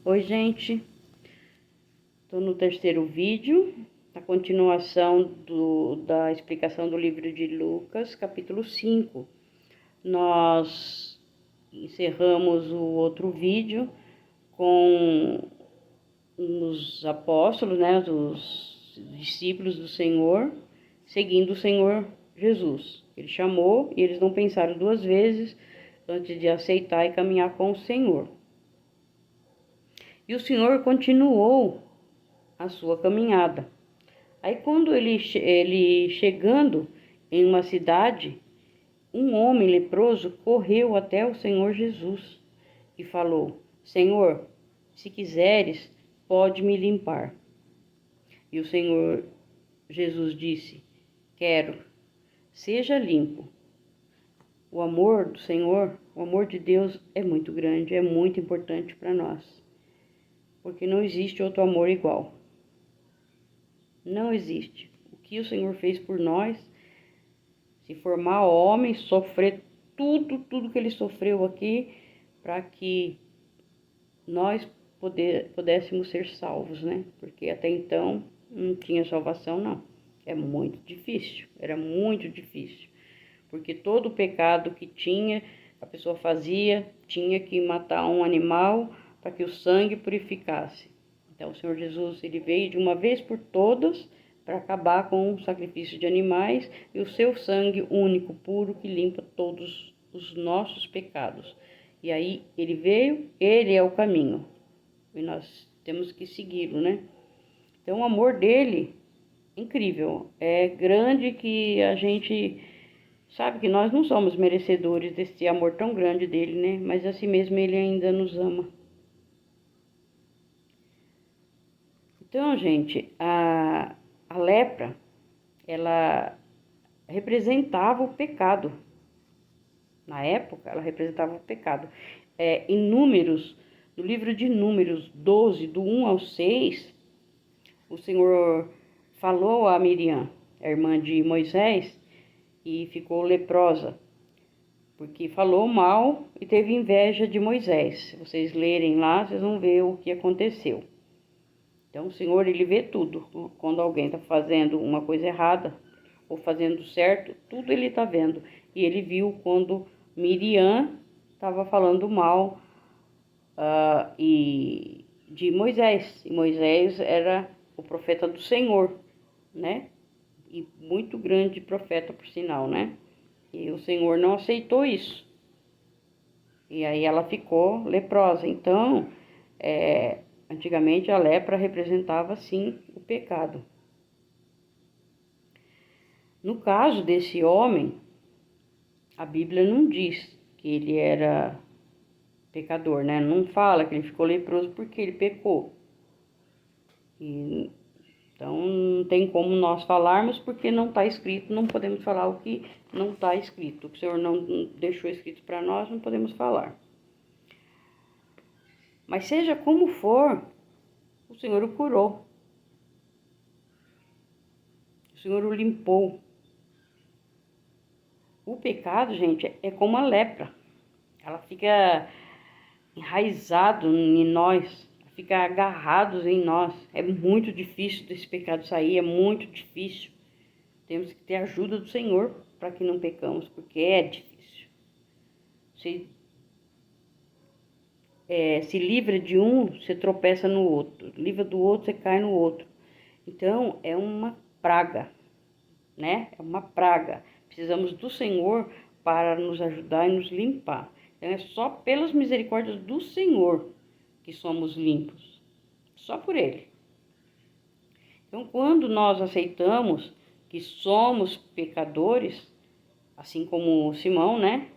Oi, gente. Estou no terceiro vídeo, a continuação da explicação do livro de Lucas, capítulo 5. Nós encerramos o outro vídeo com os apóstolos, né, os discípulos do Senhor, seguindo o Senhor Jesus. Ele chamou e eles não pensaram duas vezes antes de aceitar e caminhar com o Senhor. E o Senhor continuou a sua caminhada. Aí quando ele chegando em uma cidade, um homem leproso correu até o Senhor Jesus e falou: Senhor, se quiseres, pode me limpar. E o Senhor Jesus disse: Quero, seja limpo. O amor do Senhor, o amor de Deus é muito grande, é muito importante para nós, porque não existe outro amor igual. Não existe. O que o Senhor fez por nós, se formar homem, sofrer tudo que ele sofreu aqui, para que nós pudéssemos ser salvos, né? Porque até então não tinha salvação, não. É muito difícil, era muito difícil. Porque todo o pecado que tinha, a pessoa fazia, tinha que matar um animal para que o sangue purificasse. Então, o Senhor Jesus, ele veio de uma vez por todas para acabar com o sacrifício de animais e o seu sangue único, puro, que limpa todos os nossos pecados. E aí, ele veio, ele é o caminho. E nós temos que segui-lo, né? Então, o amor dele é incrível. É grande que a gente sabe que nós não somos merecedores desse amor tão grande dele, né? Mas assim mesmo ele ainda nos ama. Então, gente, a lepra, ela representava o pecado. Na época, ela representava o pecado. Em Números, no livro de Números 12, do 1 ao 6, o Senhor falou a Miriam, a irmã de Moisés, e ficou leprosa, porque falou mal e teve inveja de Moisés. Se vocês lerem lá, vocês vão ver o que aconteceu. Então, o Senhor, ele vê tudo. Quando alguém está fazendo uma coisa errada ou fazendo certo, tudo ele está vendo. E ele viu quando Miriam estava falando mal de Moisés. E Moisés era o profeta do Senhor, né? E muito grande profeta, por sinal, né? E o Senhor não aceitou isso. E aí ela ficou leprosa. Então, antigamente a lepra representava, sim, o pecado. No caso desse homem, a Bíblia não diz que ele era pecador, né? Não fala que ele ficou leproso porque ele pecou. Então, não tem como nós falarmos porque não está escrito, não podemos falar o que não está escrito. O que o Senhor não deixou escrito para nós, não podemos falar. Mas seja como for, o Senhor o curou. O Senhor o limpou. O pecado, gente, é como a lepra. Ela fica enraizado em nós, fica agarrado em nós. É muito difícil desse pecado sair, é muito difícil. Temos que ter a ajuda do Senhor para que não pecamos, porque é difícil. Se livra de um, você tropeça no outro. Livra do outro, você cai no outro. Então, é uma praga, né? É uma praga. Precisamos do Senhor para nos ajudar e nos limpar. Então, é só pelas misericórdias do Senhor que somos limpos. Só por Ele. Então, quando nós aceitamos que somos pecadores, assim como Simão, né?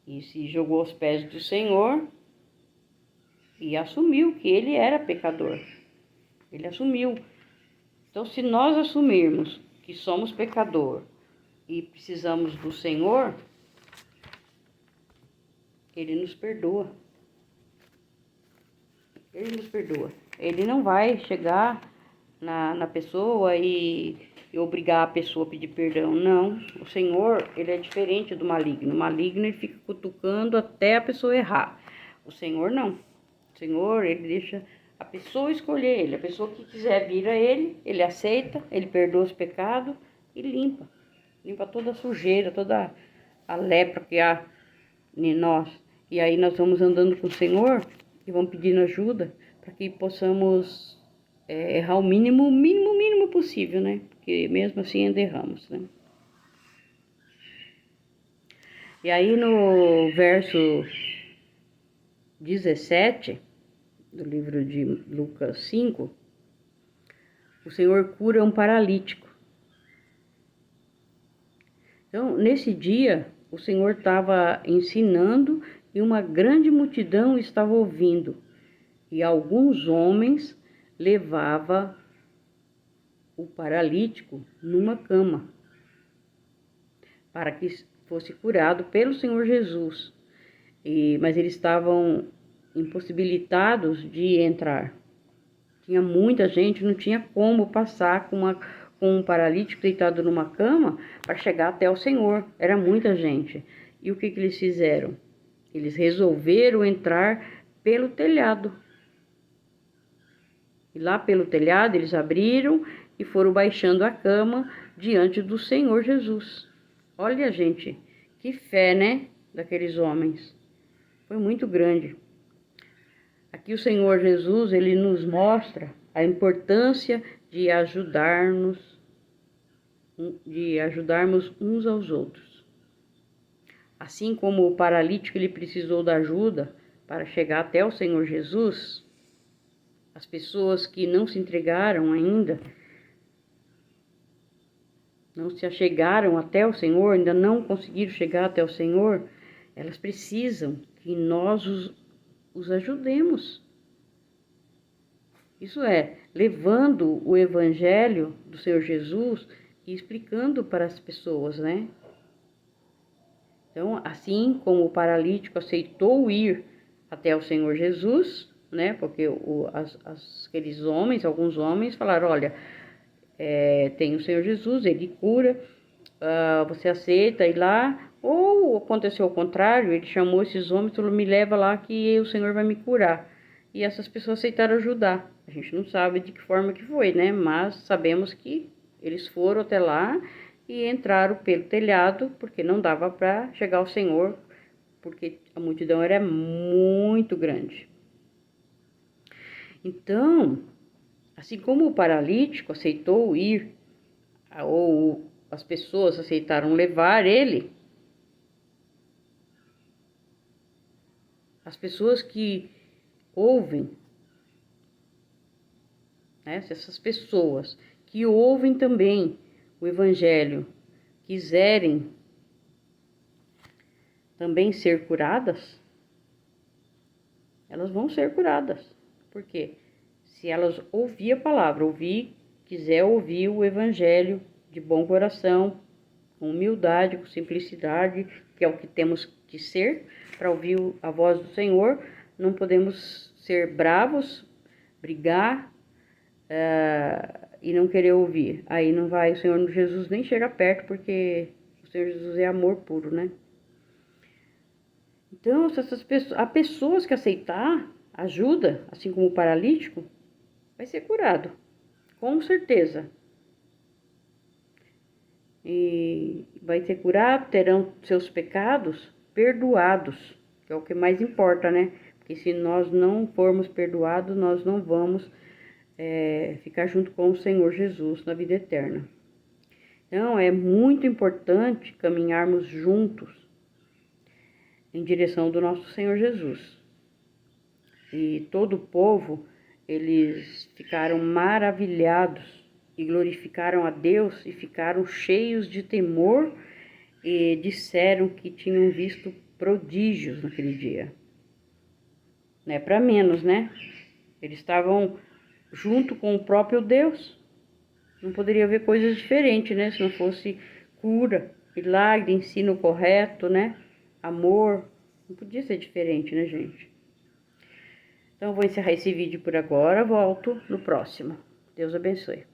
E se jogou aos pés do Senhor e assumiu que ele era pecador. Ele assumiu. Então, se nós assumirmos que somos pecador e precisamos do Senhor, Ele nos perdoa. Ele nos perdoa. Ele não vai chegar na pessoa e obrigar a pessoa a pedir perdão. Não. O Senhor, ele é diferente do maligno. O maligno, ele fica cutucando até a pessoa errar. O Senhor, não. O Senhor, ele deixa a pessoa escolher ele. A pessoa que quiser vir a ele, ele aceita, ele perdoa os pecados e limpa. Limpa toda a sujeira, toda a lepra que há em nós. E aí nós vamos andando com o Senhor e vamos pedindo ajuda para que possamos errar o mínimo possível, né? Porque mesmo assim ainda erramos, né? E aí no verso 17 do livro de Lucas 5, o Senhor cura um paralítico. Então, nesse dia, o Senhor estava ensinando e uma grande multidão estava ouvindo. E alguns homens levavam o paralítico numa cama para que fosse curado pelo Senhor Jesus. Mas eles estavam impossibilitados de entrar. Tinha muita gente, não tinha como passar com um paralítico deitado numa cama para chegar até o Senhor. Era muita gente. E o que eles fizeram? Eles resolveram entrar pelo telhado. E lá pelo telhado eles abriram e foram baixando a cama diante do Senhor Jesus. Olha, gente, que fé, né, daqueles homens. Foi muito grande. Aqui o Senhor Jesus, ele nos mostra a importância de ajudarmos uns aos outros. Assim como o paralítico ele precisou da ajuda para chegar até o Senhor Jesus, as pessoas que não se entregaram ainda, não se achegaram até o Senhor, ainda não conseguiram chegar até o Senhor, elas precisam que nós os ajudemos. Isso é, levando o Evangelho do Senhor Jesus e explicando para as pessoas, né? Então, assim como o paralítico aceitou ir até o Senhor Jesus, né? Porque aqueles homens, alguns homens falaram, olha, tem o Senhor Jesus, ele cura, você aceita ir lá? Ou aconteceu o contrário, ele chamou esses homens e falou, me leva lá que o Senhor vai me curar. E essas pessoas aceitaram ajudar. A gente não sabe de que forma que foi, né? Mas sabemos que eles foram até lá e entraram pelo telhado, porque não dava para chegar ao Senhor, porque a multidão era muito grande. Então, assim como o paralítico aceitou ir, ou as pessoas aceitaram levar ele, as pessoas que ouvem, né, se essas pessoas que ouvem também o Evangelho quiserem também ser curadas, elas vão ser curadas. Por quê? Se elas ouvir a palavra, quiser ouvir o Evangelho de bom coração, com humildade, com simplicidade, que é o que temos que ser para ouvir a voz do Senhor, não podemos ser bravos, brigar e não querer ouvir. Aí não vai, o Senhor Jesus nem chega perto, porque o Senhor Jesus é amor puro, né? Então, se há pessoas que aceitar ajuda, assim como o paralítico, vai ser curado, com certeza. E vai ser curado, terão seus pecados perdoados, que é o que mais importa, né? Porque se nós não formos perdoados, nós não vamos ficar junto com o Senhor Jesus na vida eterna. Então, é muito importante caminharmos juntos em direção do nosso Senhor Jesus. E todo o povo, eles ficaram maravilhados e glorificaram a Deus e ficaram cheios de temor e disseram que tinham visto prodígios naquele dia. Não é para menos, né? Eles estavam junto com o próprio Deus. Não poderia haver coisas diferentes, né? Se não fosse cura, milagre, ensino correto, né? Amor. Não podia ser diferente, né, gente? Então, eu vou encerrar esse vídeo por agora. Volto no próximo. Deus abençoe.